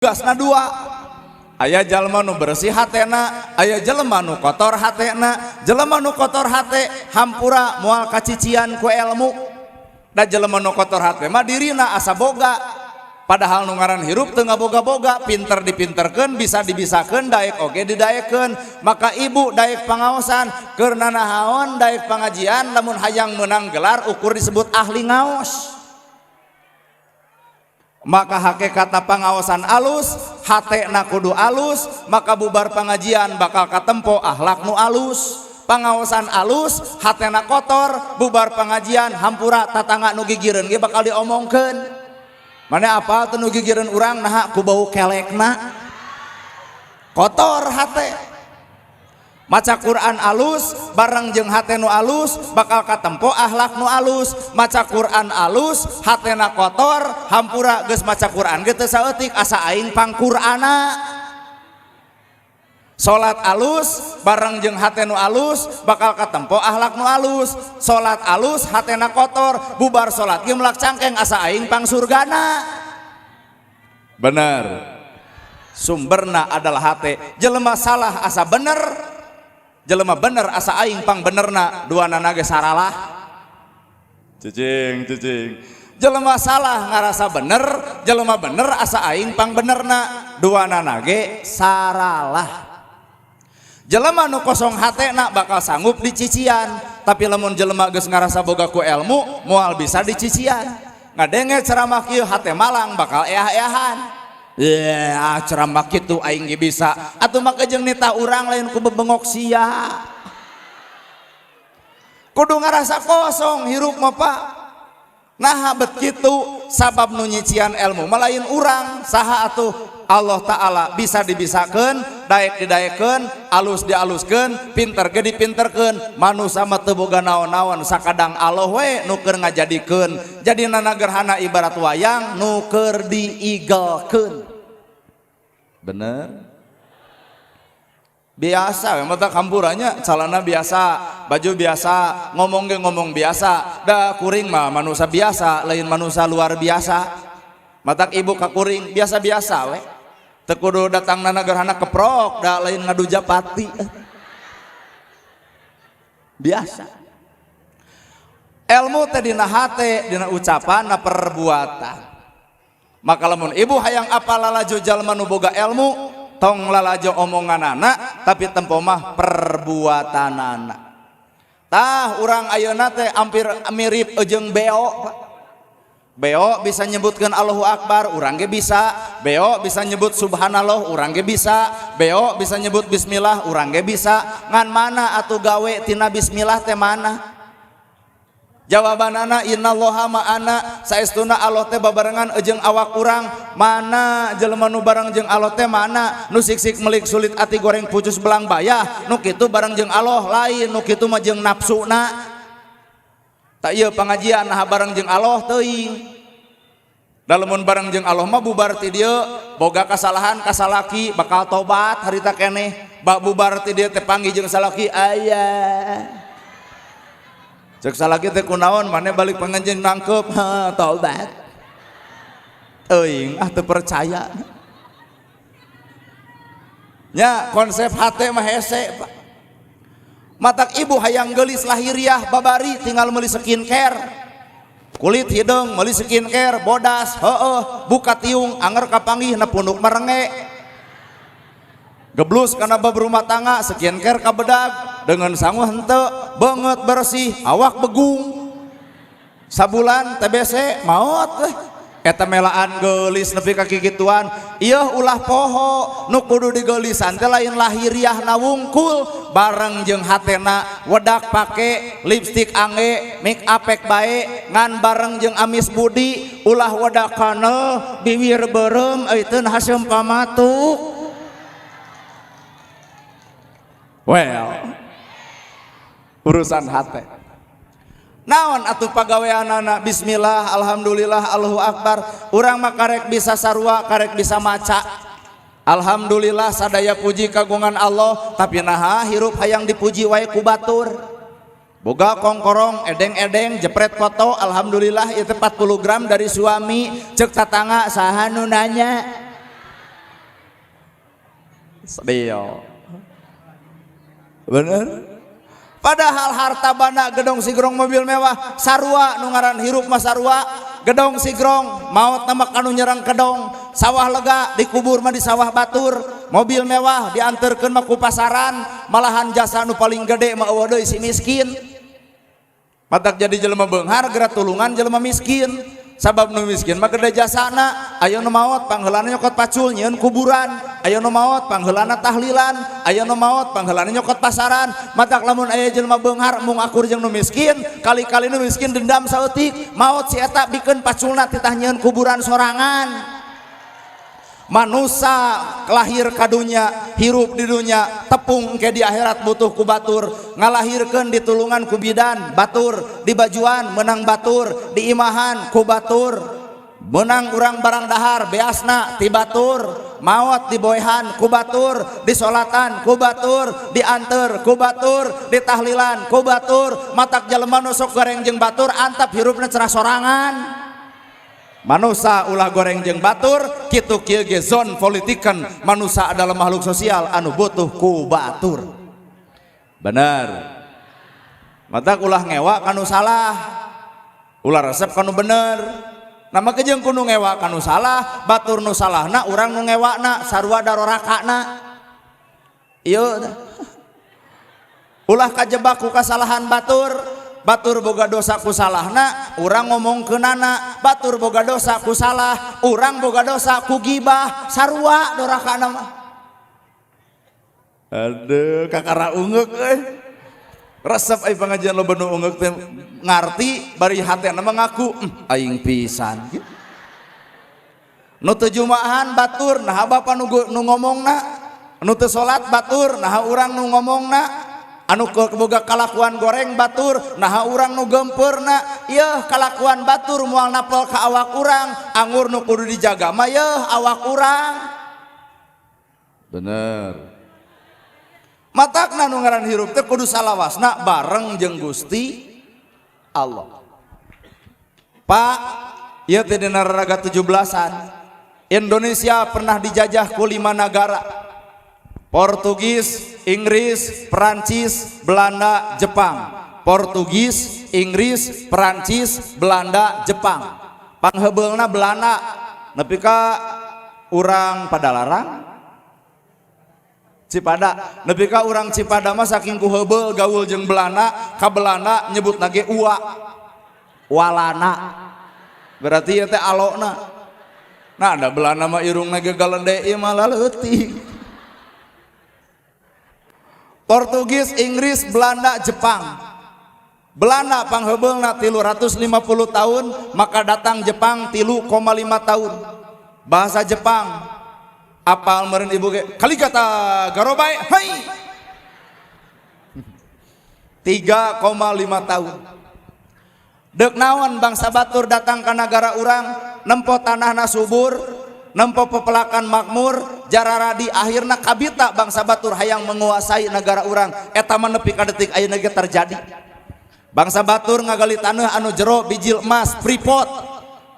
tugasna dua. Aya jalma nu bersih hatena, aya jelema nu kotor hatena. Jelema nu kotor hate hampura moal kacician ku ilmu, da jelema nu kotor hate mah dirina asa boga, padahal nu ngaran hirup teu ngaboga-boga. Pinter dipinterkeun, bisa dibisakeun, daek oge didaekeun. Maka ibu daek pangaosan keur nanahaon daek pangajian, lamun hayang menang gelar ukur disebut ahli ngaos. Maka hakikatna pangaosan alus, hatena kudu alus, maka bubar pangajian bakal katempo akhlak nu alus. Pangaosan alus, hatena kotor, bubar pengajian hampura tatangga nu gigireun ge bakal diomongkeun. Mana apa teu nu gigireun urang nah ku bau kelekna. Kotor hate. Maca Quran alus bareng jeung hate nu alus bakal katempo akhlak nu alus. Maca Quran alus hatena kotor hampura geus maca Quran ge teu saeutik asa aing pangqur'ana. Salat alus bareng jeung hate nu alus bakal katempo akhlak nu alus. Salat alus hatena kotor bubar salat ge melak cangkeng asa aing pang surgana. Bener. Sumberna adalah hate. Jelema salah asa bener, jelema bener asa aing pang benerna, duanana ge saralah. Cicing. Jelema salah ngarasa bener, jelema bener asa aing pang benerna, duanana ge saralah. Jelema nu kosong hatena bakal sanggup dicician, tapi lamun jelema geus ngarasa boga ku ilmu moal bisa dicician. Ngadenge ceramah kieu hate malang bakal eah-eahan. Ya ceramah kitu aing ge bisa, atuh maka jeung nita urang lain ku bebengok sia. Kudu ngarasa kosong hirup mah Pak. Nah bet kitu sabab nu nyician ilmu malain urang saha atuh Allah Ta'ala bisa dibisakeun, daek didaekeun, alus dialuskeun, pinter ge dipinterkeun. Manusia mah teu boga naon-naon, sakadang Allah we nu keur ngajadikeun. Jadina gerhana ibarat wayang nu keur diigelkeun. Bener? Biasa we mata kampurannya calana biasa, baju biasa, ngomong ge ngomong biasa. Da kuring mah manusia biasa, lain manusia luar biasa. Matak ibu ka kuring biasa-biasa we. Teu kudu datang na gerhana keprok, da lain ngadu japati. Biasa. Ilmu teh dina hate, dina ucapan, na perbuatan. Maka lamun ibu hayang apal lalajo jalma nu boga ilmu, tong lalajo omonganana tapi tempo mah perbuatanana. Tah urang ayeuna teh hampir mirip jeung beo. Beo bisa nyebutkan Allahu Akbar, urang ge bisa. Beo bisa nyebut subhanallah, urang ge bisa. Beo bisa nyebut bismillah, urang ge bisa. Ngan mana atuh gawe tina bismillah teh mana? Jawabanana innallaha ma'ana, saestuna Allah teh babarengan jeung awak urang. Mana jelema nu bareng jeung Allah teh mana? Nu siksik melik sulit ati goreng pucus belang bayah, nu kitu bareng jeung Allah lain, nu kitu mah jeung nafsuna. Tak ieu pangajian nah bareng jeung Allah teuing. Da lamun bareng jeung Allah mah bubar ti dieu boga kasalahan kasalaki bakal tobat harita keneh. Bak bubar ti dieu teh panggih jeung salaki aya. Cek salaki teh kunaon maneh balik panganjeun nangkep tobat. Teuing teu percaya. Nya konsep hate mah hese Pak. Matak ibu hayang geulis lahiriah babari tinggal meuli skincare. Kulit hidung meuli skincare, bodas, buka tiung anger kapanggihna punduk merenge. Geblus kana bab rumah tangga skincare ka bedag dengan sangu henteu, beungeut bersih, awak begung. Sabulan TBC maot teh. Eta melaan geulis nepi ka kikituan. Ieu ulah poho nu kudu digeulisan teh lain lahiriahna wungkul bareng jeung hatena wedak pake lipstik angge, make upek bae ngan bareng jeung amis budi ulah wedak kanel, bibir beureum euiteun haseum pamatu. Well, urusan hate. Naon atuh pagaweanana bismillah, alhamdulillah, Allahu Akbar. Urang mah karek bisa sarua, karek bisa maca. Alhamdulillah sadaya puji kagungan Allah, tapi naha hirup hayang dipuji wae ku batur. Boga kongkorong edeng-edeng jepret foto, alhamdulillah itu 40 gram dari suami. Cek tatangga saha nu nanya. Sedih. Bener. Padahal harta bana gedong sigrong mobil mewah sarua nu ngaran hirup mah sarua gedong sigrong maut nama kanu nyerang kedong sawah lega dikubur mah di sawah batur mobil mewah dianterkeun mah ku pasaran malahan jasa nu paling gede mah eueuh deui si miskin matak jadi jelema beunghar geura tulungan jelema miskin sabab nu miskin mah gede jasana aya nu maot pangheulana nyokot pacul nyieun kuburan aya nu maot pangheulana tahlilan aya nu maot pangheulana nyokot pasaran matak lamun aya jelema beunghar mung akur jeung nu miskin kali-kali nu miskin dendam saeutik maot si eta bikeun paculna titah nyieun kuburan sorangan manusia lahir ka dunya hirup di dunya tepung ke di akhirat butuh ku batur ngalahirkeun ditulungan ku bidan batur di bajuan menang batur di imahan ku batur menang urang barang dahar beasna ti batur maot di boehan ku batur di solatan ku batur dianter ku batur di tahlilan ku batur matak jelema nu sok goreng jeung batur antap hirupna cerah sorangan manusia ulah goreng jeung batur kitu kieu ge zon politikan manusia adalah makhluk sosial anu butuh ku batur bener matak ulah ngewa kanu salah ulah resep kanu bener nama kejeung kudu ngewa kanu salah batur nu salahna urang nu ngewakna sarua darorakana ieu ulah kajebak ku kasalahan batur batur boga dosa ku salahna urang ngomongkeunana batur boga dosa ku salah urang boga dosa ku gibah sarua dorakana mah aduh kakara ungeuk resep ai pengajian lo benu ungeuk teh ngarti bari hatena mah ngaku aing pisan nu teu jumaahan batur nah bapa nu ngomongna nu teu salat batur nah urang nu ngomongna anu boga kalakuan goreng batur nah urang nu gempeurna yeuh kalakuan batur moal napel ka awak urang anggur nu kudu dijaga mah yeuh awak urang bener matakna nu ngaran hirup teh kudu salawasna bareng jeung Gusti Allah Pak ieu teh dina raraga 17-an Indonesia pernah dijajah ku 5 negara Portugis, Inggris, Perancis, Belanda, Jepang. Portugis, Inggris, Perancis, Belanda, Jepang. Pangheubeulna Belanda nepi ka urang Padalarang Cipada nepi ka urang Cipada mah saking ku heubeul gaul jeung Belanda ka Belanda nyebutna ge uwa walana berarti ieu teh alona nah da Belanda mah irungna ge galede ieu mah laleutik Portugis, Inggris, Belanda, Jepang. Belanda pangheubeulna 350 tahun, maka datang Jepang 3,5 tahun. Bahasa Jepang apal meureun ibu ge kaligata garobai hai 3,5 tahun. Deuk naon bangsa batur datang ka nagara urang nempo tanahna subur nempo pepelakan makmur jararadi akhirna kabita bangsa batur hayang menguasai negara urang eta mah nepi ka detik ayeuna ge terjadi bangsa batur ngagali taneuh anu jero bijil emas Freeport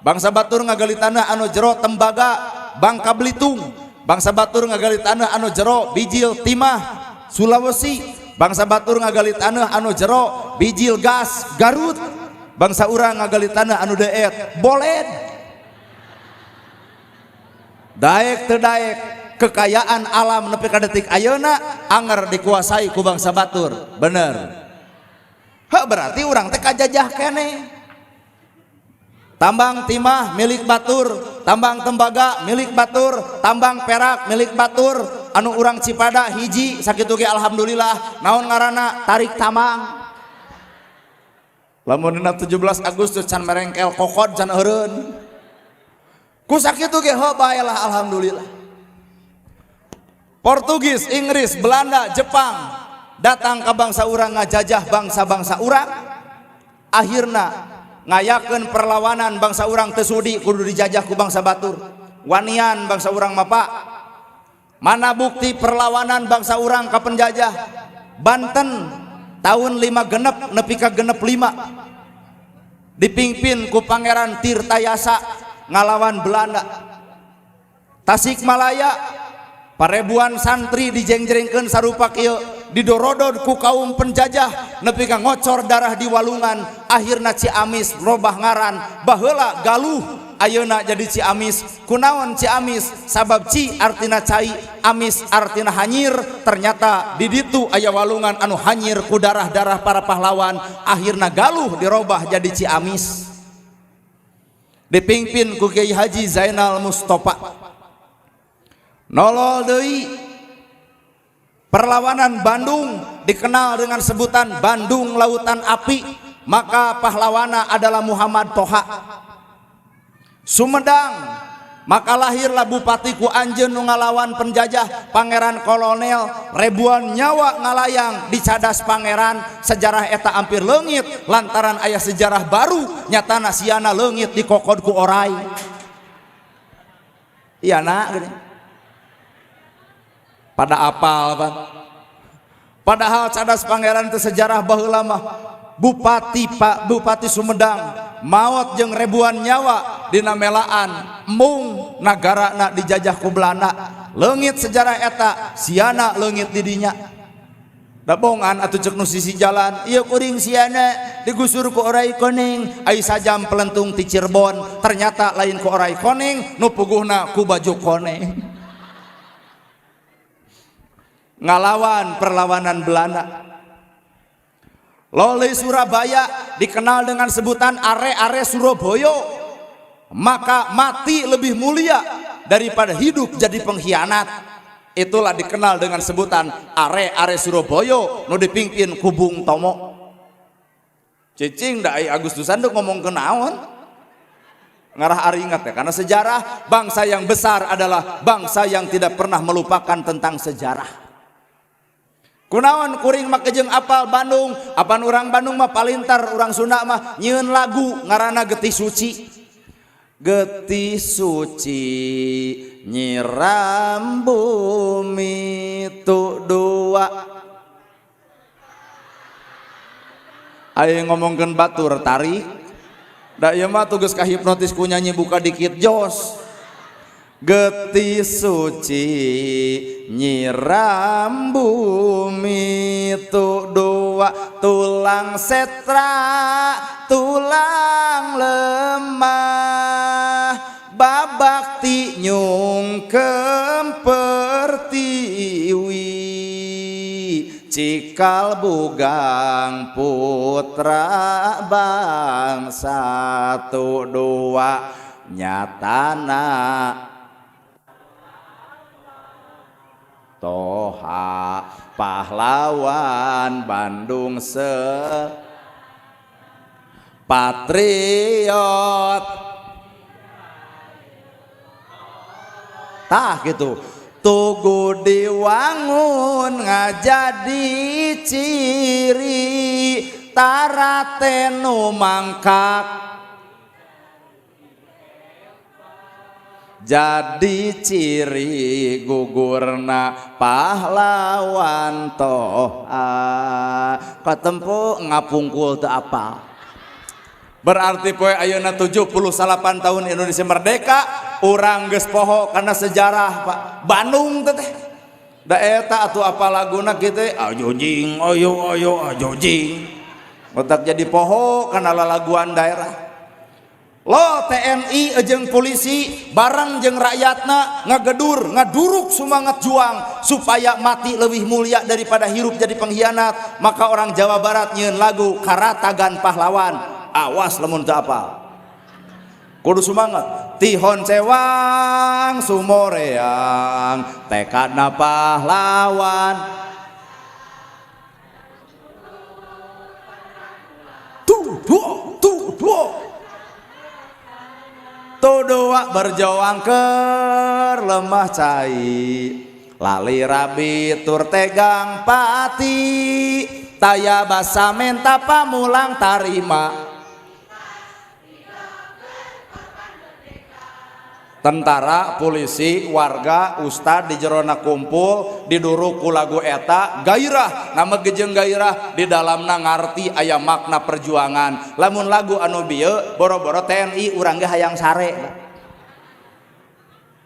bangsa batur ngagali taneuh anu jero tembaga Bangka Belitung bangsa batur ngagali taneuh anu jero bijil timah Sulawesi bangsa batur ngagali taneuh anu jero bijil gas Garut bangsa urang ngagali taneuh anu deet Boled daek teu daek kekayaan alam nepi ka detik ayeuna anger dikuasai ku bangsa batur bener heuh berarti urang teh kajajah keneh tambang timah milik batur tambang tembaga milik batur tambang perak milik batur anu urang Cipada hiji sakitu ge alhamdulillah naon ngaranna tarik tamang lamun dina 17 Agustus can merengkel kokod can eureun ku sakitu ge heuh baelah alhamdulillah Portugis, Inggris, Belanda, Jepang datang ke bangsa urang ngajajah bangsa-bangsa urang akhirna ngayakeun perlawanan bangsa urang teu sudi kudu dijajah ku bangsa batur wanian bangsa urang mapa mana bukti perlawanan bangsa urang ka penjajah Banten tahun 5 genep nepi ka genep 5 dipimpin ku Pangeran Tirtayasa ngalawan Belanda Tasikmalaya parebuan santri dijengjrengkeun sarupa kieu didorodod ku kaum penjajah nepi ka ngocor darah di Walungan. Akhirna Ciamis robah ngaran baheula Galuh ayeuna jadi Ciamis. Kunaon Ciamis? Sabab Ci artina cai, Amis artina hanyir. Ternyata di ditu aya Walungan anu hanyir ku darah-darah para pahlawan. Akhirna Galuh dirobah jadi Ciamis, dipimpin ku Kiai Haji Zainal Mustofa. Nolol deui perlawanan Bandung dikenal dengan sebutan Bandung Lautan Api, maka pahlawana adalah Muhammad Toha. Sumedang, maka lahirlah Bupati ku anjeun nu ngalawan penjajah Pangeran Kolonel. Ribuan nyawa ngalayang di cadas pangeran. Sejarah eta hampir leungit lantaran aya sejarah baru nyatana siana leungit dikokod ku orai. Iya nak gini. Pada apal Pak. Padahal cadas pangeran itu sejarah baheula mah Bupati Sumedang maot jeung ribuan nyawa dina melaan mung nagarana dijajah ku Belanda. Leungit sejarah eta siana leungit di dinya. Da bongan atuh ceuk nu sisi jalan ieu kuring siana digusur ku orai koning ai sajam pelentung ti Cirebon. Ternyata lain ku orai koning nu puguhna ku baju koneng. Ngalawan perlawanan Belanda. Loli Surabaya dikenal dengan sebutan are-are Surabaya, maka mati lebih mulia daripada hidup jadi pengkhianat. Itulah dikenal dengan sebutan are-are Surabaya nu dipimpin ku Bung Tomo. Cicing da ai Agustusan tuh ngomong kenaon ngarah aringat ya, karena sejarah bangsa yang besar adalah bangsa yang tidak pernah melupakan tentang sejarah. Kunaon kuring mah jeung apal Bandung, apan urang Bandung mah palintar, urang Sunda mah nyieun lagu ngaranna Getih Suci. Getih suci nyiram bumi tu dua. Aya ngomongkeun batur tarik. Da ieu mah tugas kahipnotis ku nyanyi buka dikit jos. Getih suci nyiram bumi tu dua, tulang setra tulang lemah, babakti nyungkem pertiwi, cikal bugang putra bangsa tu dua, nyatana Toha pahlawan Bandung patriot. Tah gitu. Tugu diwangun ngajadi ciri tarate nu mangkak. Jadi ciri gugurna pahlawan Toha. Katempo ngapungkul teu apal. Berarti poe ayeuna 78 tahun Indonesia merdeka, urang geus poho karena sejarah Pak. Bandung teh. Da eta atuh apa laguna kitu ajojing oyo ajojing. Otak jadi poho karena lalaguan daerah. Lo TNI jeung polisi bareng jeung rakyatna ngagedur ngaduruk semangat juang supaya mati lebih mulia daripada hirup jadi pengkhianat. Maka orang Jawa Barat nyieun lagu Karatagan Pahlawan. Awas lamun teu apal. Kudu semangat. Tihon cewang sumoreang tekadna pahlawan. Tudua berjuang ker lemah cai, lali rabi tur tegang pati, taya basa menta pamulang tarima. Tentara, polisi, warga, ustad di jerona kumpul diduruk ku lagu eta gairah, nama gejeng gairah di dalamna ngarti aya makna perjuangan. Lamun lagu anu bieu boro-boro TNI urang ge hayang sare.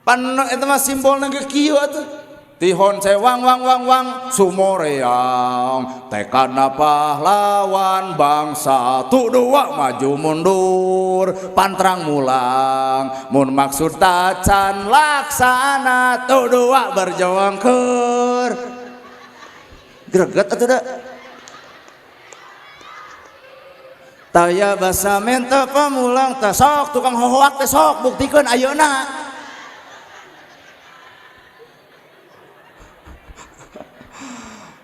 Pan eta mah simbolna ge kieu atuh. tihon sewang wang wang wang sumoreang tekadna pahlawan bangsa tu dua maju mundur pantrang mulang mun maksud tacan laksana tu dua berjuang keur greget atuh da taya basa menta pamulang teh sok tukang hohoak teh sok buktikeun ayeuna.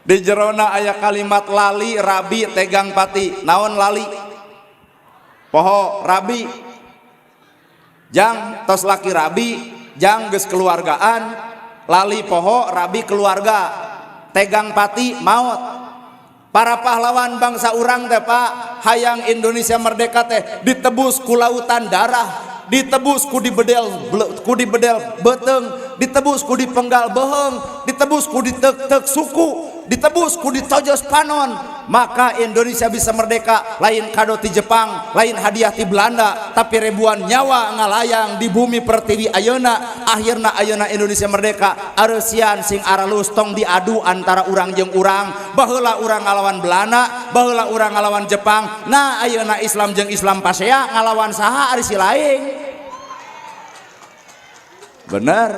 Di jerona aya kalimat lali rabi tegang pati naon lali poho rabi jang tos laki rabi jang geus keluargaan lali poho rabi keluarga tegang pati maut. Para pahlawan bangsa urang teh Pak hayang Indonesia merdeka teh ditebus ku lautan darah, ditebus ku dibedel beteng, ditebus ku dipenggal beheng, ditebus ku ditek-tek suku, ditebus ku ditojos panon. Maka Indonesia bisa merdeka lain kado ti Jepang, lain hadiah ti Belanda, tapi ribuan nyawa ngalayang di bumi pertiwi ayeuna. Akhirna ayeuna Indonesia merdeka areusian sing aralus tong diadu antara urang jeung urang, baheula urang ngalawan Belanda, baheula urang ngalawan Jepang. Nah ayeuna Islam jeung Islam pasea ngalawan saha ari si laing. Bener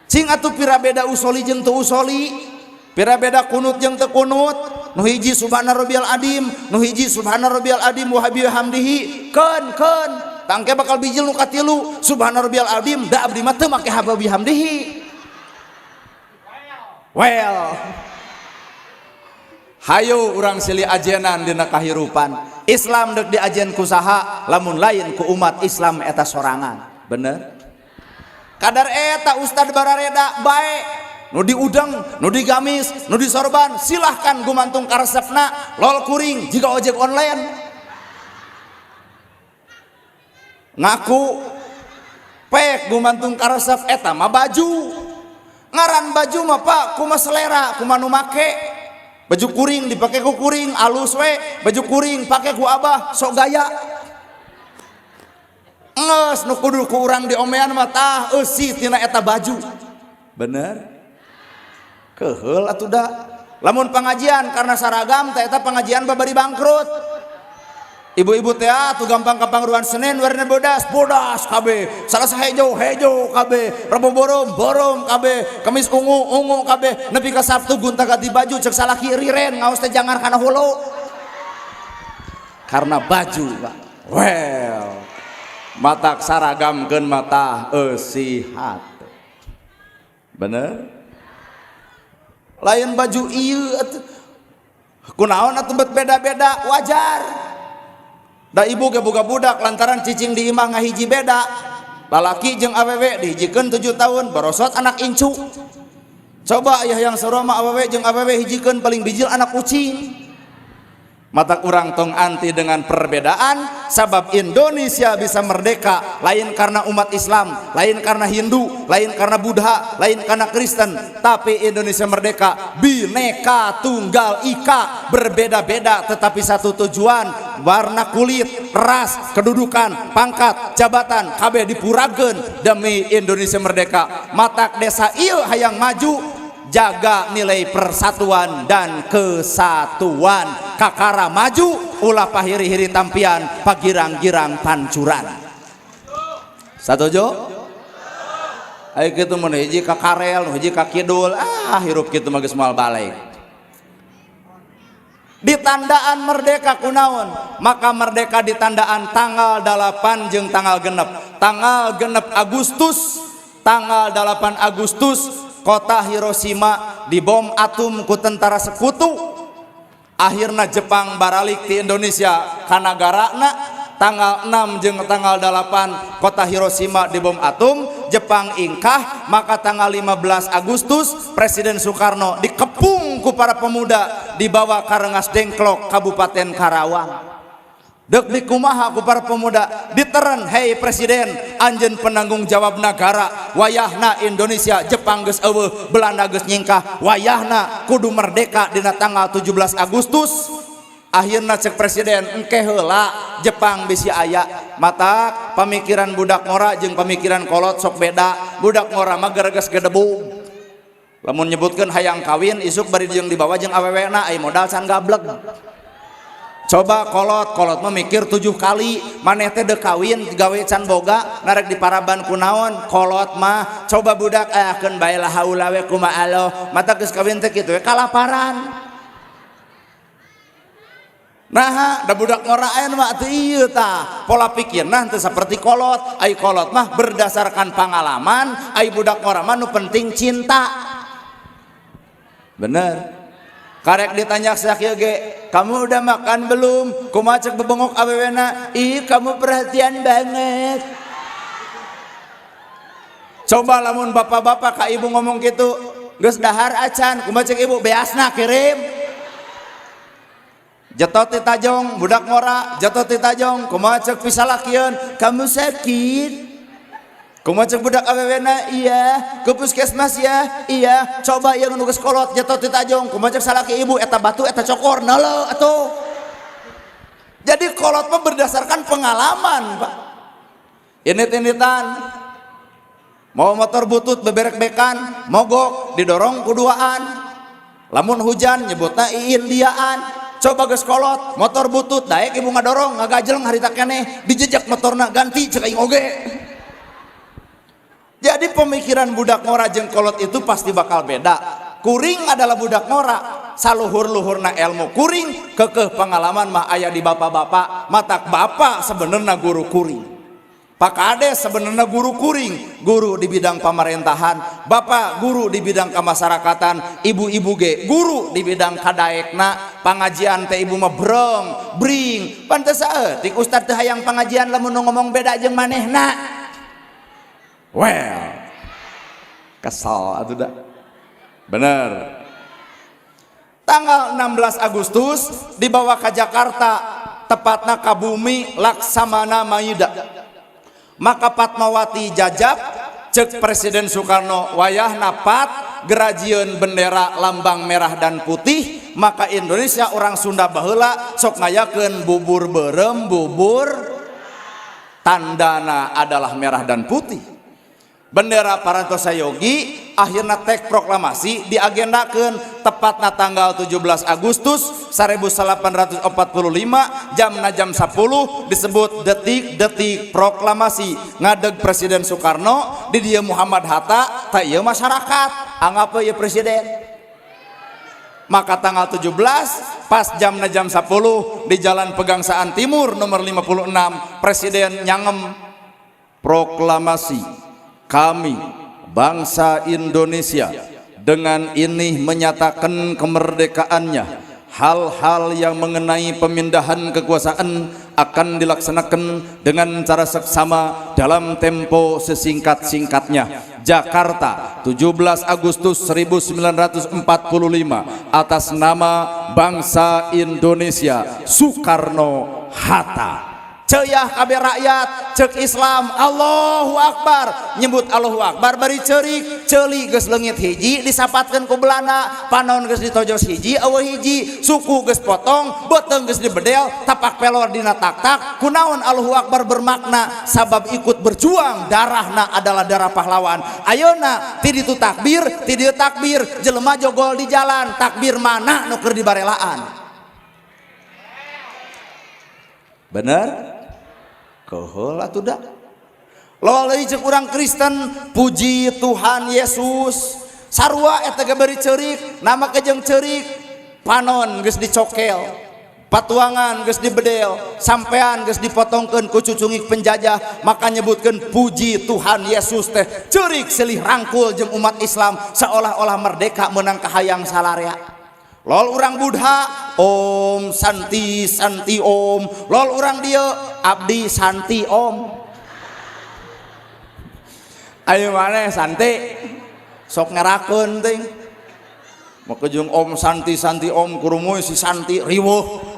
cing atuh pira beda usoli jeung teu usoli, pira beda kunut jeung teu kunut. Nu hiji subhana rabbiyal adim, nu hiji subhana rabbiyal adim wa bihamdihi keun tangke bakal bijil nu katilu subhana rabbiyal adim da abdi mah teu make haba bihamdihi. Well hayo urang silih ajenan dina kahirupan Islam deuk diajen ku saha lamun lain ku umat Islam eta sorangan. Bener kadar eta Ustad Barareda bae nu diudang, nu digamis, nu disorban silahkan gumantung karesepna lol kuring jika ojek online ngaku pek gumantung karesep eta mah baju ngaran baju mah Pak kumaha selera kumaha nu make baju kuring dipake ku kuring alus we baju kuring pake ku abah sok gaya nges nu kudu ku urang diomean mah tah eusi tina eta baju. Bener keheul atuh da lamun pengajian karena saragam teh eta pengajian babari bangkrut. Ibu-ibu teh atuh gampang-gampang ruan Senin warna bodas kabeh, Salasa hejo kabeh, Rabu borom kabeh, Kamis ungu kabeh, nepi ka Sabtu gonta-ganti baju cek salaki riren ngaos teh jangar kana hulu. Karena baju, Pak. Well, matak saragamkeun mata eusihat. Bener? Lain baju ieu atuh kunaon atuh beda-beda wajar da ibu ge boga budak lantaran cicing di imah ngahiji beda lalaki jeung awewe dihijikeun 7 tahun barosot anak incu coba aya yang saroma awewe jeung awewe hijikeun paling bijil anak kucing. Mata kurang tong anti dengan perbedaan sabab Indonesia bisa merdeka lain karena umat Islam, lain karena Hindu, lain karena Buddha, lain karena Kristen, tapi Indonesia merdeka bineka tunggal ika berbeda-beda tetapi satu tujuan warna kulit, ras, kedudukan, pangkat, jabatan kabeh dipurageun demi Indonesia merdeka. Matak desa ieu hayang maju jaga nilai persatuan dan kesatuan kakara maju ulah pahiri-hiri tampian pagirang-girang pancuran. Satuju ayo kitu mun hiji ka karel nu hiji ka kidul hirup kitu mah geus moal balik. Ditandaan merdeka kunaon maka merdeka ditandaan tanggal 8 jeung tanggal genep Agustus tanggal 8 Agustus kota Hiroshima dibom atom ku tentara sekutu. Akhirna Jepang baralik di Indonesia ka nagarana tanggal 6 jeung tanggal 8 kota Hiroshima dibom atom Jepang ingkah. Maka tanggal 15 Agustus Presiden Soekarno dikepung ku para pemuda dibawa ka Rengas Dengklok Kabupaten Karawang. Dek dikumaha ku para pemuda diteren, hei presiden anjeun penanggung jawab negara wayahna Indonesia Jepang geus eueuh Belanda geus nyingkah wayahna kudu merdeka dina tanggal 17 Agustus. Akhirna cek presiden engke heula Jepang bisi aya. Mata pamikiran budak ngora jeung pamikiran kolot sok beda. Budak ngora mah geus gedebung lamun nyebutkeun hayang kawin isuk bari jeung dibawa jeung awewena ai modal can gablek. Coba kolot mah mikir 7 kali maneh teh deuk kawin gawe can boga narek diparaban ku naon kolot mah coba budak akeun bae la haula we kumaha Allah mata geus kawin teh kitu we kalaparan. Nah da budak ngoraen mah teu ieu tah pola pikirna teu saperti kolot. Ai kolot mah berdasarkan pengalaman, ai budak ngora mah nu penting cinta. Bener. Karek ditanya sakieu ge, kamu udah makan belum? Kumaha ceuk bebengok awewena? Ih, kamu perhatian banget. Coba lamun bapak-bapak ka ibu ngomong gitu, geus dahar acan, kumaha ceuk ibu? Beasna kirim. Jatuh ti tajong, budak ngora, jatuh ti tajong, kumaha ceuk pisalakieun? Kamu sakit. Kumaha ceuk budak awewena? Iya, ke puskesmas ya. Iya, coba yang nu geus kolot jatuh ti tajong, kumaha ceuk salaki ibu eta batu eta cokor neuleuh atuh. Jadi kolot mah berdasarkan pengalaman, Pak. Init-initan. Mau motor butut beberek-bekan, mogok didorong kuduaan. Lamun hujan nyebutna iin diaan. Coba geus kolot motor butut daek ibu ngadorong ngagajeleng harita keneh dijejak motorna ganti ceuk aing oge. Jadi pemikiran budak ngora jeung kolot itu pasti bakal beda. Kuring adalah budak ngora, saluhur-luhurna ilmu kuring, keukeuh pengalaman mah aya di bapak-bapak. Matak bapak sebenarnya guru kuring. Pak Kades sebenarnya guru kuring, guru di bidang pemerintahan. Bapak guru di bidang kemasyarakatan, ibu-ibu ge guru di bidang kadaekna. Pangajian teh ibu mah breng, bring. Pantes eueutik ustad teh hayang pangajian lamun ngomong beda jeung manehna. Well, kesal atuh dah. Bener. Tanggal 16 Agustus dibawa ke Jakarta, tepatna ka bumi Laksamana Maida. Maka Fatmawati jajab cek Presiden Soekarno wayahna pat gerajieun bendera lambang merah dan putih. Maka Indonesia orang Sunda baheula sok ngayakeun bubur berem bubur tandana adalah merah dan putih. Bendera Parantosa Yogi akhirnya tek proklamasi diagendakeun tepatna tanggal 17 Agustus 1845 jam 10 disebut detik-detik proklamasi ngadeg Presiden Soekarno di dieu Muhammad Hatta tah ieu masyarakat anggap ieu presiden. Maka tanggal 17 pas jam 10 di Jalan Pegangsaan Timur nomor 56 Presiden nyangem proklamasi. Kami bangsa Indonesia dengan ini menyatakan kemerdekaannya. Hal-hal yang mengenai pemindahan kekuasaan akan dilaksanakan dengan cara seksama dalam tempo sesingkat-singkatnya. Jakarta 17 Agustus 1945 atas nama bangsa Indonesia Soekarno-Hatta. Ceyah kabeh rakyat cek Islam Allahu Akbar nyebut Allahu Akbar bari ceurik ceuli geus leungit hiji disapatkeun ku belana panon geus ditojos hiji eueuh hiji suku geus potong beuteung geus dibedel tapak pelor dina tak-tak kunaon Allahu Akbar bermakna sabab ikut berjuang darahna adalah darah pahlawan. Ayeuna ti ditu takbir ti dieu takbir jelema jogol di jalan takbir mana nu keur dibarelaan. Bener? Kohol atuh da. Loleh cek urang Kristen puji Tuhan Yesus. Sarua eta ge bari ceurik, nama kejeng ceurik. Panon geus dicokel. Patuangan geus dibedel, sampean geus dipotongkeun ku cucungik penjajah, maka nyebutkeun puji Tuhan Yesus teh. Ceurik silih rangkul jeung umat Islam seolah-olah merdeka meunang kahayang salarea. Lol urang Buddha Om Santi Santi Om. Lol urang dia abdi Santi Om. Ayo maneh Santi sok ngerakeun teh. Maka jeung Om Santi Santi Om kurumuy si Santi riweuh.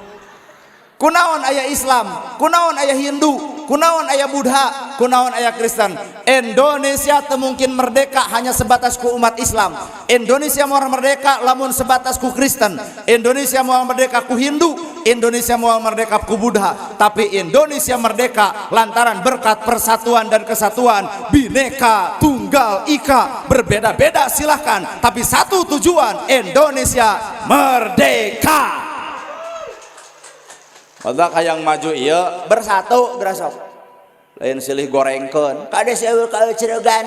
Kunaon aya Islam, kunaon aya Hindu, kunaon aya Buddha, kunaon aya Kristen. Indonesia teu mungkin merdeka hanya sebatas ku umat Islam. Indonesia mau merdeka lamun sebatas ku Kristen. Indonesia mau merdeka ku Hindu, Indonesia mau merdeka ku Buddha. Tapi Indonesia merdeka lantaran berkat persatuan dan kesatuan. Bineka Tunggal Ika, berbeda-beda silahkan, tapi satu tujuan, Indonesia merdeka. Maka hayang maju iya bersatu berasap lain silih gorengkeun kades eueuh ka ciregan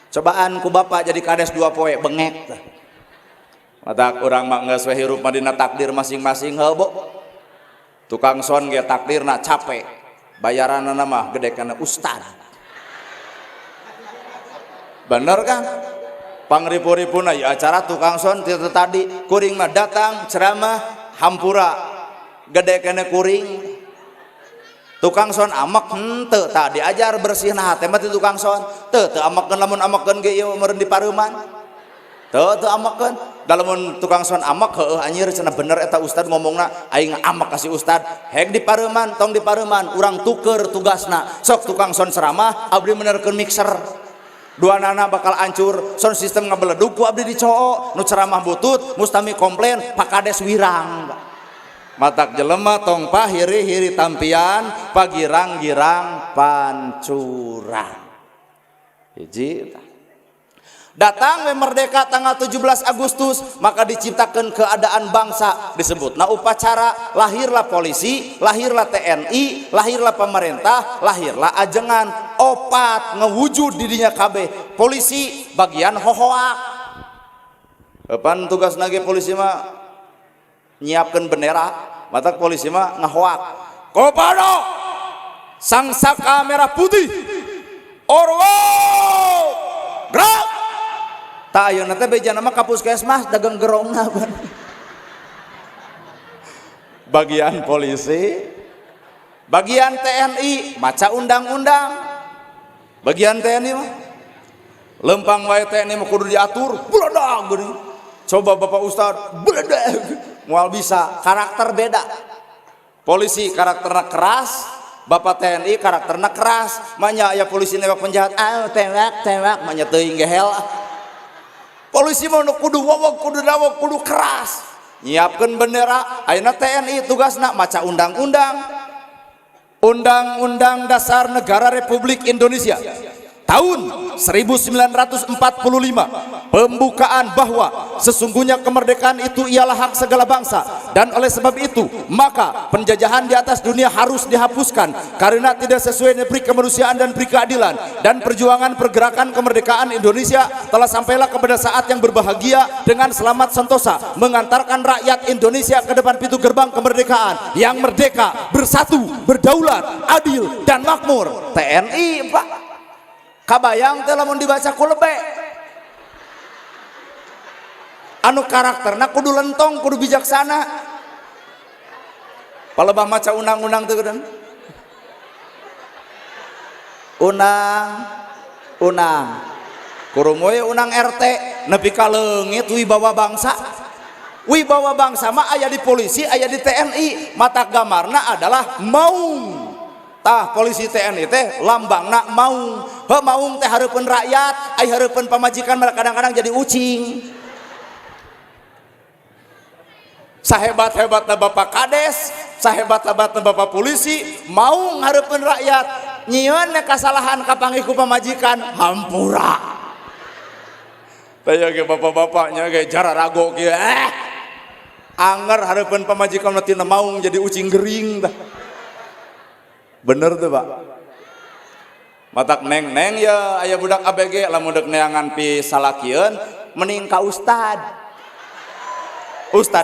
cobaan ku bapak jadi kades 2 poe bengek mata urang mah geus we hirup mah dina takdir masing-masing heuh tukang son ge takdirna capek bayaranna mah gede kana ustad bener kan pangripu-ripuna ya acara tukang son tadi kuring mah datang ceramah hampura gede kena kuring tukang son amak henteu tak diajar bersihna hate mah ti tukang son teu amakeun lamun amakeun ge ieu meureun di pareuman teu amakeun dalamun tukang son amak heueuh anjir cenah bener eta ustad ngomongna aing amak kasih ustad hek di pareuman tong di pareuman urang tuker tugasna sok tukang son ceramah abdi menerkeun mixer dua nana bakal hancur sound system ngabeledug ku abdi dicoo nu ceramah butut mustami komplain pakades wirang matak jelema tong pahiri-hiri tampian pagirang-girang pancurang hiji datang we merdeka tanggal 17 Agustus maka diciptakan keadaan bangsa disebut nah upacara lahirlah polisi lahirlah TNI lahirlah pemerintah lahirlah ajengan opat ngewujud didinya kabeh polisi bagian hohoak kapan tugas nage polisi mah nyiapkan bendera mata polisi mah ngahoak Kopado sang saka merah putih orwo gerak tak ayeuna teh bejana mah ka puskesmas dagang gerongna bagian polisi bagian TNI maca undang-undang bagian TNI mah lempang wae TNI mah kudu diatur beledag geuning coba Bapak Ustad beledag mual bisa karakter beda polisi karakternya keras Bapak TNI karakternya keras manya ya polisi nembak penjahat tembak manya teuing gehel polisi mau kudu wawak kudu dawak kudu keras nyiapkeun bendera ayeuna TNI tugasna maca undang-undang dasar negara Republik Indonesia tahun 1945 pembukaan bahwa sesungguhnya kemerdekaan itu ialah hak segala bangsa dan oleh sebab itu maka penjajahan di atas dunia harus dihapuskan karena tidak sesuai dengan kemanusiaan dan keadilan dan perjuangan pergerakan kemerdekaan Indonesia telah sampailah kepada saat yang berbahagia dengan selamat sentosa mengantarkan rakyat Indonesia ke depan pintu gerbang kemerdekaan yang merdeka bersatu berdaulat adil dan makmur TNI Pak kabayang teh lamun dibaca ku lebe anu karakterna kudu lentong kudu bijaksana palebah maca undang-undang teh geudeun unang kurum we unang RT nepi ka leungit wibawa bangsa mah aya di polisi aya di TNI mata gamarna adalah maung tah polisi TNI teh lambangna maung maung teh hareupeun rakyat ai hareupeun pamajikan kadang-kadang jadi ucing sahebat-hebatna Bapak Kades sahebat-hebatna Bapak polisi maung hareupeun rakyat nyieun kasalahan kapanggih ku pamajikan hampura teh ge bapak-bapaknya ge jararago ge anger hareupeun pamajikan tina maung jadi ucing gering tah bener tuh Pak matak neng ya aya budak ABG lamun dek neangan pi salakieun mending ka ustad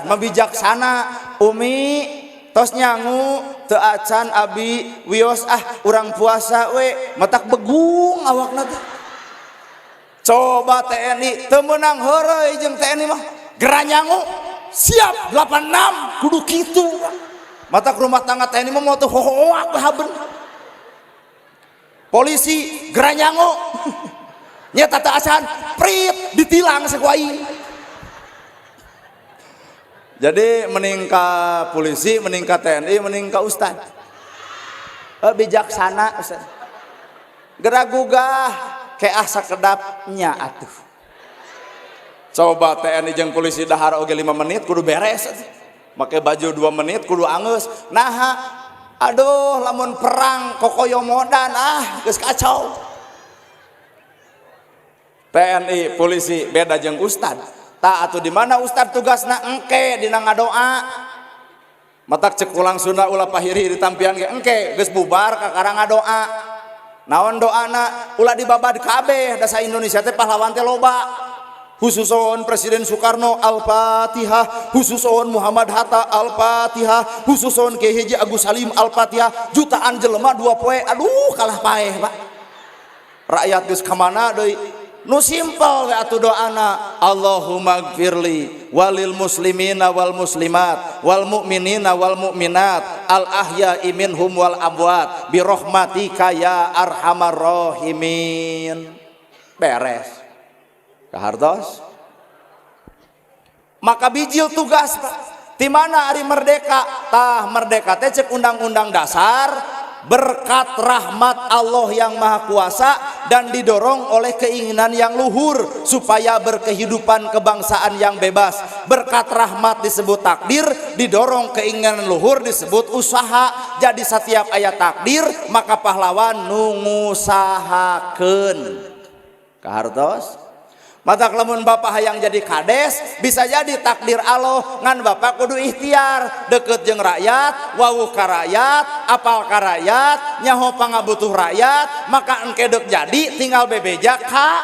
mah bijaksana umi tos nyangu teu acan abi wios urang puasa we matak begung awakna teh coba TNI teu meunang heureuy jeung TNI mah gera nyangu siap 86 kudu kitu matak rumah tangga TNI mah mau teu hohoak haben polisi gera nyangu nya tata acan prit ditilang sakuai jadi meningkat polisi meningkat TNI meningkat ustad bijaksana Ustaz. Geragugah kayak asa kedapnya atuh. Coba TNI jeung polisi dahar oge 5 menit kudu beres. Make baju 2 menit kudu angeus. Nah, aduh lamun perang kokoyomodan geus kacau. TNI polisi beda jeung ustad. Tah atuh di mana ustad tugasna engke dina ngadoa. Matak cek ulang Sunda ulah pahiri ditampian ge engke geus bubar kakara ngadoa. Naon doana ulah dibabad kabeh da sa Indonesia teh pahlawan teh loba. Khususon Presiden Soekarno Al-Fatihah, khususon Muhammad Hatta Al-Fatihah, khususon Kiai Haji Agus Salim Al-Fatihah. Jutaan jelema 2 poe aduh kalah paeh Pak. Rakyat geus ka mana deui? Nu simpel we atuh doana, Allahumma gfirli walil muslimina wal muslimat wal mu'minina wal mu'minat al ahya'i minhum wal amwat bi rahmatika ya arhamar rahimin. Beres. Kahartos. Maka bijil tugas di mana hari merdeka? Tah merdeka teh cek undang-undang dasar berkat rahmat Allah yang Maha Kuasa dan didorong oleh keinginan yang luhur supaya berkehidupan kebangsaan yang bebas. Berkat rahmat disebut takdir, didorong keinginan luhur disebut usaha. Jadi setiap ayat takdir maka pahlawan nungusahakeun. Kahartos. Mata lamun bapak hayang jadi kades bisa jadi takdir Allah ngan bapak kudu ikhtiar deket jeung rakyat, wawuh ka rakyat, apal ka rakyat, nyaho pangabutuh rakyat, maka engke deuk jadi tinggal bebeja ka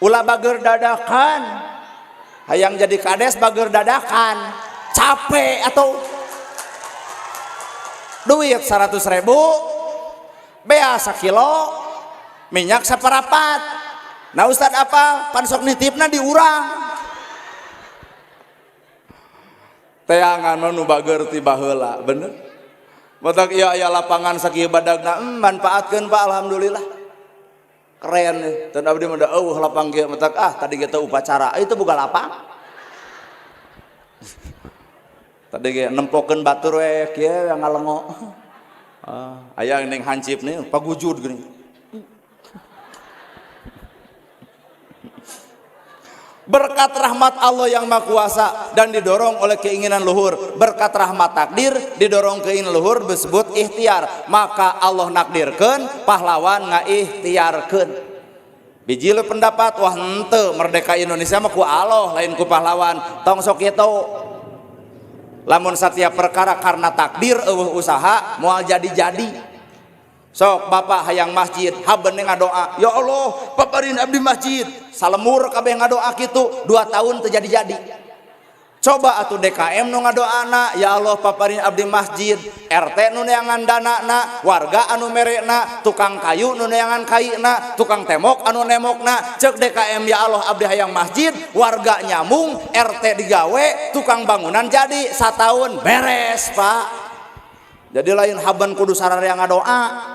ulah bager dadakan. Hayang jadi kades bager dadakan capek atau duit 100.000 bea 1 kilo minyak saparapat. Nah Ustad apa? Pansok nitipna diurang. Teangan nu bager ti baheula, bener. Matak ieu aya lapangan sakieu badagna, manfaatkeun Pak alhamdulillah. Keren nih. Teu abdi mah da eueuh lapang kieu matak tadi kita upacara. Itu boga lapang. Tadi ge nempokeun batur we kieu yang ngalengo. Aya ning hancip nih pagujud geuning. Berkat rahmat Allah yang Maha Kuasa dan didorong oleh keinginan luhur. Berkat rahmat takdir didorong keinginan luhur disebut ikhtiar. Maka Allah nakdirkeun, pahlawan ngaikhtiarkeun. Biji le pendapat wah henteu merdeka Indonesia mah ku Allah lain ku pahlawan. Tong sok kitu. Lamun setiap perkara karena takdir eueuh usaha moal jadi-jadi. Sok bapak hayang masjid habene ngadoa, ya Allah paparin abdi masjid salemur kabeh ngadoa kitu 2 tahun teu jadi-jadi. Coba atuh DKM nu ngadoana, ya Allah paparin abdi masjid, RT nu neangan danana, warga anu merekna, tukang kayu nu neangan kayina, tukang temok anu nemokna. Cek DKM ya Allah abdi hayang masjid, warga nyambung, RT digawe, tukang bangunan jadi 1 tahun beres Pak. Jadi lain haban kudu sararea ngadoa.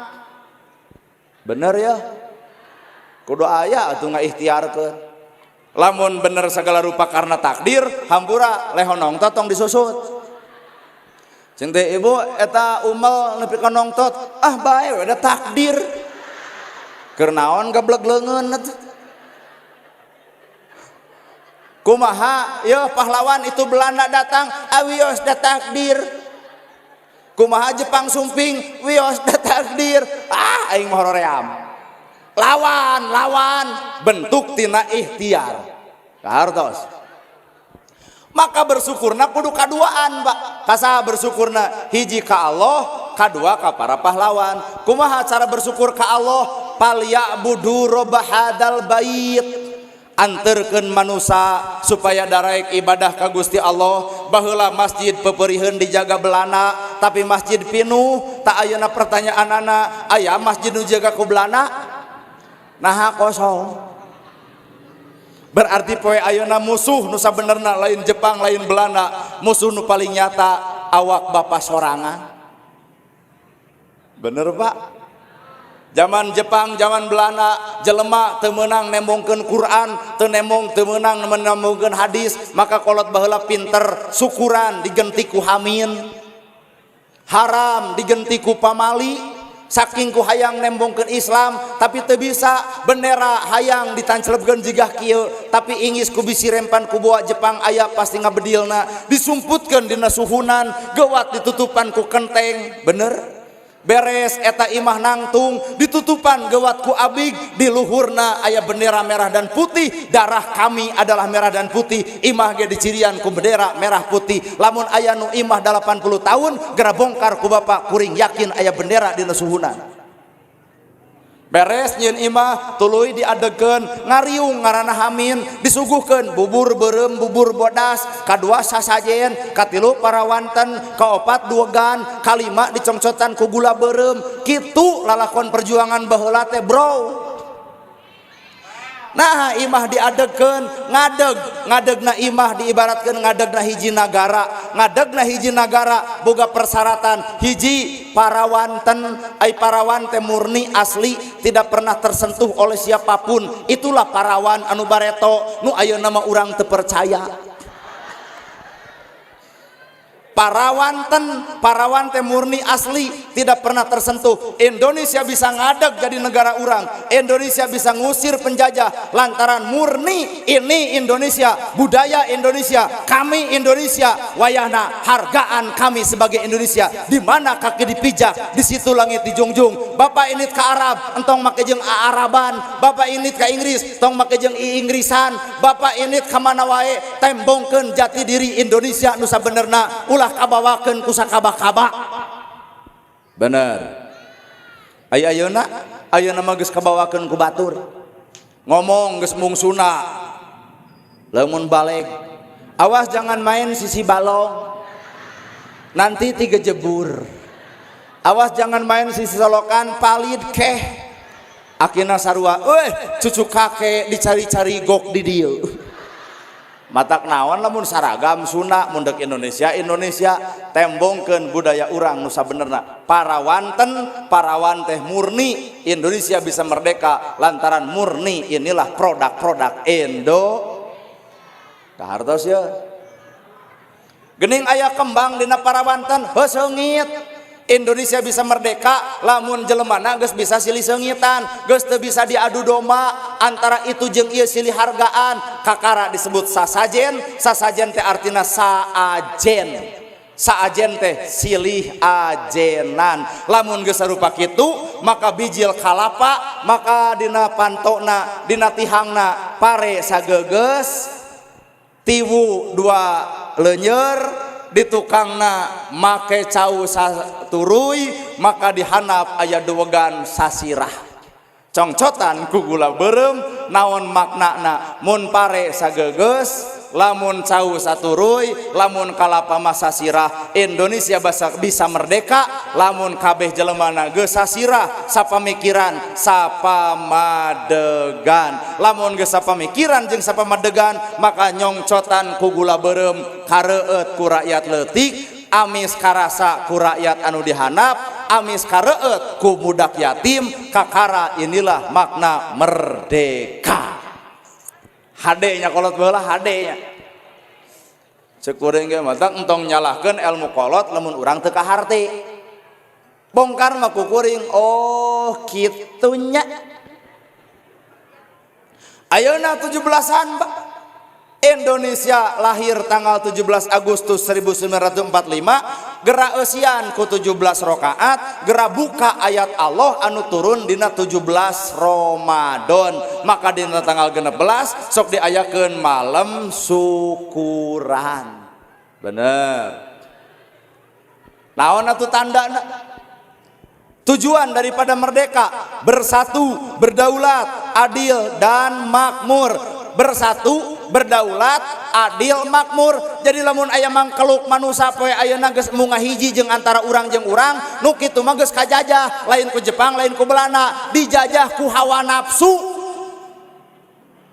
Bener ya, kudu aya atuh ngaikhtiarkeun. Lamun bener segala rupa karena takdir, hampura lehonong tong disusut. Cing teh ibu eta umel nepi ka nongtot, bae we da takdir. Keur naon gebleg leungeun atuh. Kumaha? Ya pahlawan itu Belanda datang, awios da takdir. Kumaha Jepang sumping, wios da takdir. Aing mah hoream. Lawan bentuk tina ikhtiar. Kahartos. Maka bersyukurna kudu kaduaan, Pak. Kasa bersyukurna hiji ka Allah, kadua ka para pahlawan. Kumaha cara bersyukur ka Allah? Palyabudu rabb hadzal bait. Anterkeun manusia supaya daraek ibadah ka Gusti Allah. Baheula masjid pepeuriheun dijaga Belanda, tapi masjid pinuh. Tak ayeuna pertanyaanana, aya masjid nu jaga ku Belanda? Naha kosong. Berarti poe ayeuna musuh nu sabenerna lain Jepang lain Belanda, musuh nu paling nyata awak Bapak sorangan. Bener Pak? Zaman Jepang, zaman Belanda, jelema teu meunang nembongkeun Quran, teu meunang nembongkeun hadis, maka kolot baheula pinter syukuran digenti ku hamin. haram digenti ku pamali saking ku hayang nembongkeun Islam tapi teu bisa bendera hayang ditancelebkeun jigah kieu tapi ingis ku bisi rempan ku boa Jepang aya pasti ngabedilna disumputkeun dina suhunan geuwat ditutupan ku kenteng bener beres eta imah nangtung ditutupan geuwat ku abig di luhurna aya bendera merah dan putih darah kami adalah merah dan putih imah ge dicirian ku bendera merah putih lamun aya nu imah 80 tahun gera bongkar ku bapak kuring yakin aya bendera dina suhunan beres nyeun imah tuluy diadegeun ngariung ngaranna hamin disuguhkeun bubur beureum bubur bodas kadua sasajen katilu parawanten kaopat duegan kalima dicongcotan ku gula beureum kitu lalakon perjuangan baheula teh bro. Nah imah diadegeun ngadegna imah diibaratkeun ngadegna hiji nagara boga persyaratan hiji parawanten parawan teh murni asli tidak pernah tersentuh oleh siapapun itulah parawan anu bareto nu ayeuna mah urang teu percaya parawan teh murni asli tidak pernah tersentuh. Indonesia bisa ngadeg jadi negara urang, Indonesia bisa ngusir penjajah lantaran murni ini Indonesia, budaya Indonesia, kami Indonesia, wayahna hargaan kami sebagai Indonesia. Di mana kaki dipijak di situ langit dijungjung. Bapak init ke Arab entong make jeung Araban, bapak init ke Inggris tong make jeung Inggrisan, bapak init ka mana wae tembongkeun jati diri Indonesia nu sabenerna ulah kabawakeun ku sakabah-kabah bener ayeuna mah geus kabawakeun ku batur ngomong geus mungsuna lamun balik awas jangan main sisi balong nanti tiga jebur awas jangan main sisi solokan palid keh akina sarua cucu kakek dicari-cari gok di dieu matak naon lamun saragam Sunda mundek Indonesia tembongkeun budaya urang nu sabenerna parawan teh murni Indonesia bisa merdeka lantaran murni inilah produk-produk Indo kahartos ya geuning aya kembang dina parawanten heuseungit Indonesia bisa merdeka lamun jelemana geus bisa silih seungitan geus teu bisa diadu domba antara itu jeung ieu silih hargaan kakara disebut sasajen teh artina saajen teh silih ajenan lamun geus sarupa kitu maka bijil kalapa maka dina pantona dina tihangna pare sageugeus tiwu dua leunyer di tukangna make cau saturuy maka dihanap aya duwegan sasirah congcotan ku gula beureum naon maknana mun pare sageugeus lamun cau saturuy lamun kalapa mah sasirah Indonesia bisa merdeka lamun kabeh jelemana geus sasirah sapamikiran sapamadegan lamun geus sapamikiran jeung sapamadegan maka nyongcotan ku gula beureum kareueut ku rakyat leutik amis karasa ku rakyat anu dihanap amis kareueut ku budak yatim kakara inilah makna merdeka HD nya kolot baheula HD nya cekuring ge mah entong nyalahkeun ilmu kolot lamun urang teu kaharti bongkar mah ku kuring oh kitu nya ayeuna 17-an Indonesia lahir tanggal 17 Agustus 1945 gera eusian ku 17 rakaat gera buka ayat Allah anu turun dina 17 Ramadan maka dina tanggal 16 sok diayakeun malam syukuran bener naon atuh tandana tujuan daripada merdeka bersatu berdaulat adil dan makmur bersatu berdaulat adil makmur jadi lamun aya mangkeluk manusia poe ayeuna geus munggah hiji jeung antara urang jeung urang nu kitu mah geus kajajah lain ku Jepang lain ku Belanda dijajah ku hawa nafsu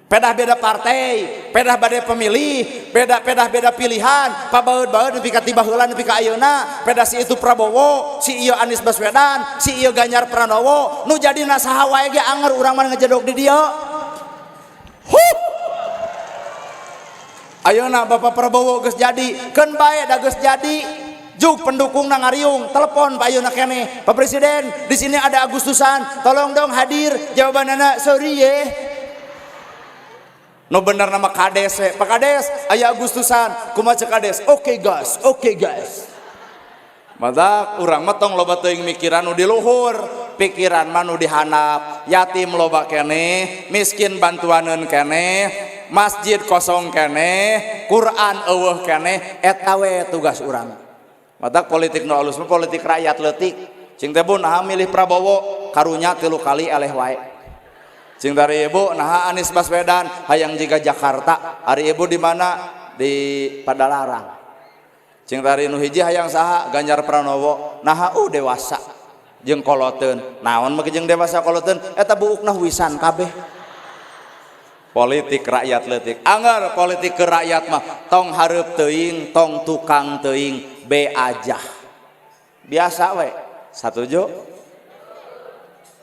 pedah beda partai pedah beda pemilih beda pilihan pabaeud-baeud nepi ka tiba heula nepi ka ayeuna pedah si itu Prabowo si ieu Anies Baswedan si ieu Ganjar Pranowo nu jadina saha wae ge anger urang mah ngejedog di dieu ayeuna Bapak Prabowo geus jadi keun bae da geus jadi Juk pendukung ngariung, telepon Pak Ayeuna keneh. Pak Presiden, di sini ada Agustusan, tolong dong hadir. Jawabanana sorry ya. No bener nama Kades, Pak Kades, aya Agustusan, kumaha cek Kades? Oke guys, oke guys. Madak urang mah tong loba teuing mikiran nu di luhur, pikiran mah nu dihandap. Yatim loba keneh, miskin bantuaneun keneh, masjid kosong keneh, Quran eueuh keneh, eta we tugas urang. Matak politik nu alus mah politik rakyat leutik. Cing teh bu naha milih Prabowo, karunya 3 kali eleh wae. Cing dari ibu naha Anies Baswedan, hayang jiga Jakarta. Ari ibu di mana? Di Padalarang. Cing dari nu hiji hayang saha? Ganjar Pranowo. Naha dewasa. Jeung koloteun. Naon mah jeung dewasa koloteun? Eta buukna wisan kabeh. Politik rakyat leutik. Angger politik ke rakyat mah tong hareup teuing, tong tukang teuing. B aja biasa we. Satuju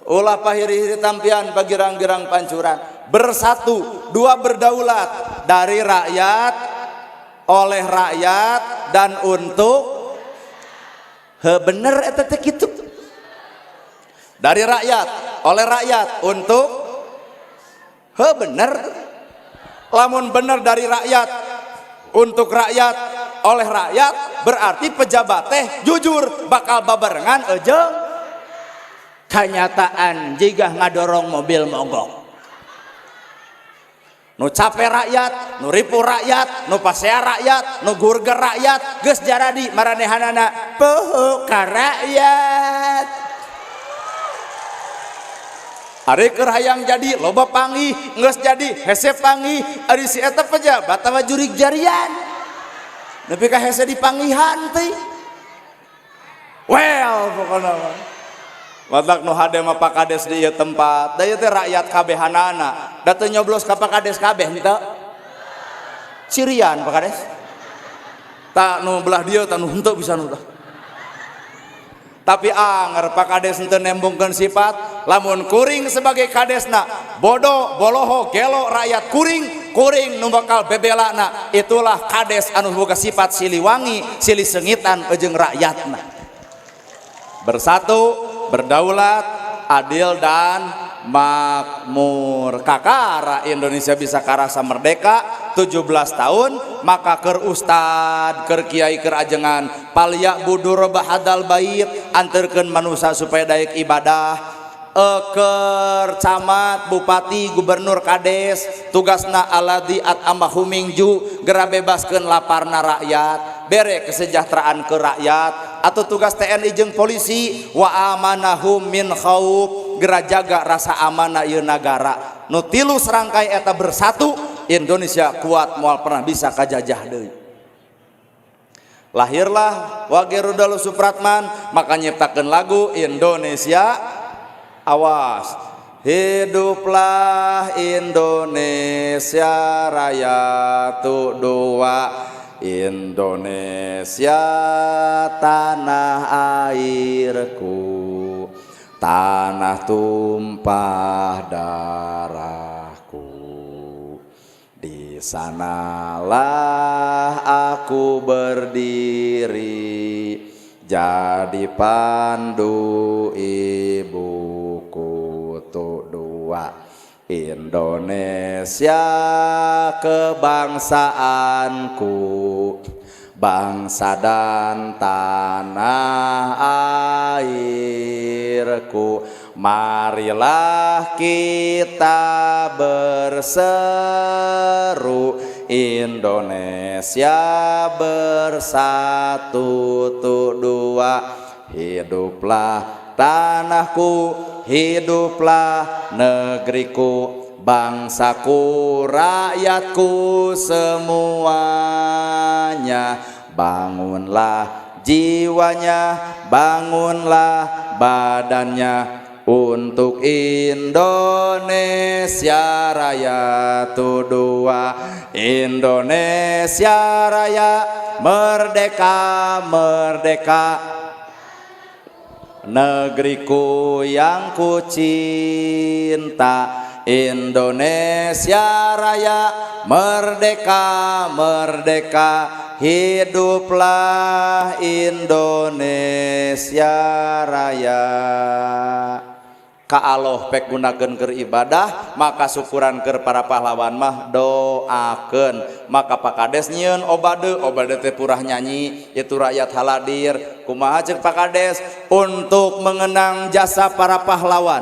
ulah pahiri-hiri tampian pagirang-girang pancuran. Bersatu, 2 berdaulat, dari rakyat, oleh rakyat, dan untuk bener eta teh kitu. Dari rakyat, oleh rakyat, untuk bener. Lamun bener dari rakyat, untuk rakyat, oleh rakyat, berarti pejabat teh jujur bakal babarengan ejeng kenyataan jika ngadorong mobil mogok. Nu capek rakyat, nu ripu rakyat, nu pasea rakyat, nu gurger rakyat, geus jaradi maranehanana poho ka rakyat. Ari keur hayang jadi loba panggih, geus jadi hese panggih, ari si eta pejabat tama jurig jarian. Tapi ka hese dipanggihan teh. Well pokona mah. Matak nu hade mah Pak Kades di ieu tempat. Da ieu teh rakyat kabehanana. Da teu nyoblos ka Pak Kades kabeh henteu. Cirian Pak Kades. Tak nu belah dieu tak nu henteu bisa nu tah. Tapi anger Pak Kades henteu nembungkeun sifat, lamun kuring sebagai kadesna bodoh, boloho, gelo rakyat kuring nu bakal bebelana, itulah kades anu boga sifat siliwangi, sili sengitan jeung rakyatna. Bersatu, berdaulat, adil dan makmur. Kakara Indonesia bisa karasa merdeka 17 tahun, maka keur ustad, keur kiai, keur ajengan palya budur bahadal bait, anterkeun manusia supaya daek ibadah. Keur camat, bupati, gubernur, kades tugasna aladi at amahumingju gera bebaskeun laparna rakyat, bere kesejahteraan ke rakyat. Atau tugas TNI jeung polisi wa amanahum min khauf, gera jaga rasa amanah ieu nagara. Nu tilu serangkai eta bersatu, Indonesia kuat moal pernah bisa kajajah deui. Lahirlah Wage Rudolf Supratman, maka nyiptakeun lagu Indonesia awas. Hiduplah Indonesia Raya tu dua, Indonesia tanah airku, tanah tumpah darahku. Di sanalah aku berdiri, jadi pandu ibuku tu dua. Indonesia kebangsaanku, bangsa dan tanah airku. Marilah kita berseru, Indonesia bersatu tu dua. Hiduplah tanahku, hiduplah negeriku, bangsaku, rakyatku semuanya. Bangunlah jiwanya, bangunlah badannya, untuk Indonesia Raya tu dua. Indonesia Raya merdeka, merdeka, negeriku yang ku cinta. Indonesia Raya merdeka merdeka, hiduplah Indonesia Raya. Ka Allah pek gunakeun keur ibadah, maka syukuran keur para pahlawan mah doakeun. Maka pakades nyieun obade teh purah nyanyi itu rakyat haladir. Kumaha ceuk pakades untuk mengenang jasa para pahlawan,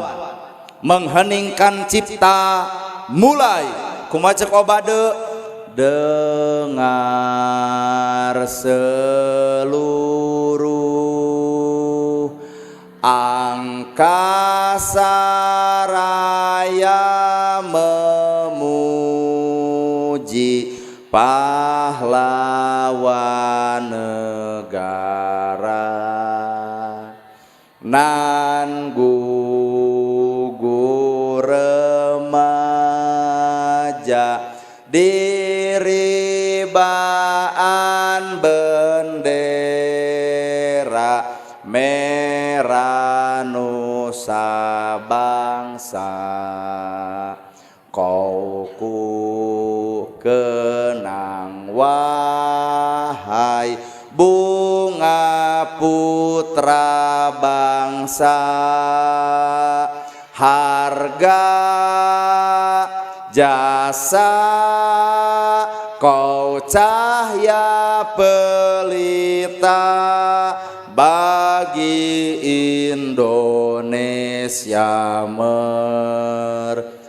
mengheningkan cipta mulai. Kumaha ceuk obade, dengar seluruh angkasa raya memuji pahlawan negara, nan gugur remaja diribaan bendera merah nusa bangsa. Kau ku kenang wahai bunga putra bangsa, harga jasa kau cahya pelita bagi Indonesia merdeka.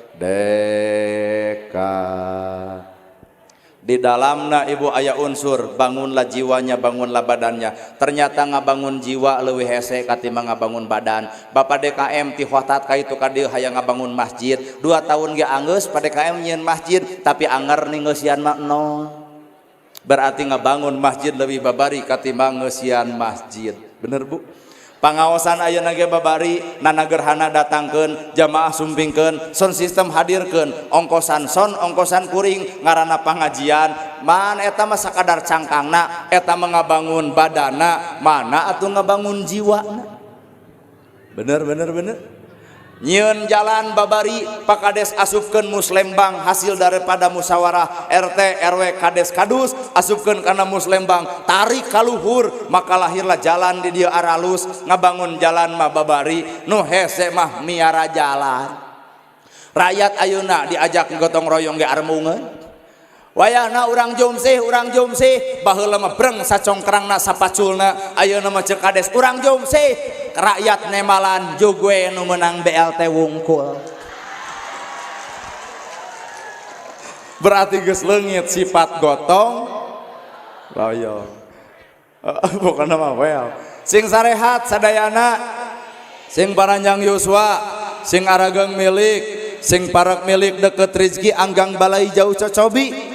Di dalamna ibu aya unsur bangunlah jiwanya, bangunlah badannya. Ternyata ngabangun jiwa leuwih hese katimbang ngabangun badan. Bapak DKM ti khotat ka itu ka dieu hayang ngabangun masjid. 2 tahun ge anggeus pa DKM nyieun masjid, tapi anger ninggeusian mah nol. Berarti ngabangun masjid lebih babari katimbang ngeusian masjid. Bener Bu? Pangawasan ayeuna ge babari, nana gerhana datangkeun, jamaah sumpingkeun, sound system hadirkeun, ongkosan son, ongkosan kuring, ngaranna pangajian. Man eta mah sakadar cangkangna, eta mah ngabangun badana, mana atuh ngabangun jiwana. Bener. Nyieun jalan babari, pakades asupkeun Muslembang hasil daripada musyawarah RT RW kades kadus, asupkeun kana Muslembang, tarik kaluhur, maka lahirlah jalan di dieu aralus. Ngabangun jalan mah babari, nu hese mah miara jalan. Rakyat ayeuna diajak gotong royong ge armungeun. Wayahna urang jomsih baheula mah breng sacongkrangna sapaculna, ayeuna mah ceuk kades urang jomsih, rakyat nemalan jugwe nu meunang BLT wungkul. Berarti geus leungit sifat gotong royong. Bukan mah well. Sing sarehat sadayana, sing paranjang Yuswa, sing aragang milik, sing parak milik deket rezeki anggang balai jauh cocobi.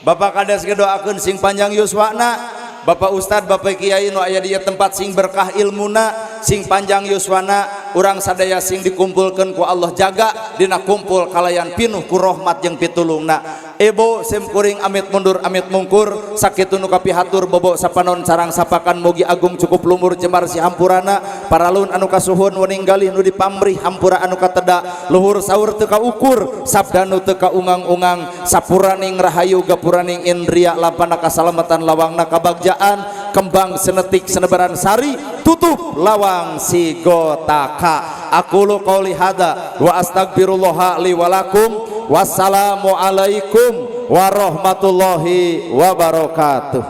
Bapak kades gedoakeun sing panjang yuswana, Bapak Ustad, Bapak Kiai nu aya di tempat sing berkah ilmuna, sing panjang yuswana, urang sadaya sing dikumpulkeun ku Allah jaga dina kumpul kalayan pinuh ku rahmat jeung pitulungna. Ebo sim kuring amit mundur amit mungkur, sakitu nu kapihatur bobo sapanon sarang sapakan mugi agung cukup lumur jemar si hampurana, paralun anu kasuhun wening galih nu dipamrih hampura anu kateda, luhur saur teu kaukur, sabda nu teu kaungang-ungang, sapuraning rahayu gapuraning indria, lampana kasalamatan lawangna kabagjaan, kembang senetik senebaran sari, tutup lawang si gotaka. Aqulu qouli hada wa astagfirullaha li walakum. Wassalamualaikum warahmatullahi wabarakatuh.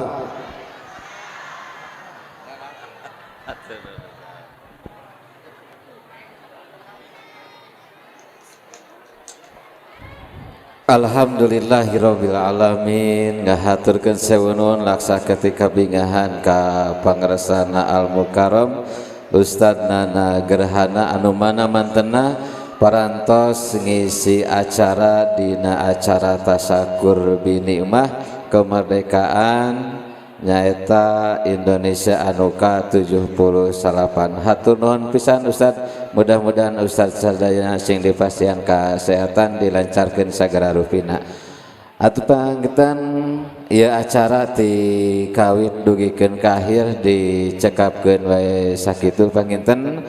Alhamdulillahirabbil alamin, ngahaturkeun seueun laksa ketika bingahan ka pangresana Al Mukarram Ustad Nana Gerhana anu mana mantena parantos ngisi acara dina acara tasakur binikmah kemerdekaan nyaeta Indonesia anu ka-78. Hatur nuhun pisan Ustad, mudah-mudahan Ustad sadaya sing dipasihan kesehatan dilancarkeun sagala rupina. Atuh panggetan ieu acara ti kawit dugikeun ka akhir dicekapkeun wae sakitu panginten.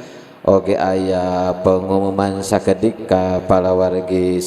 oge aya pengumuman sakedik ka palawargi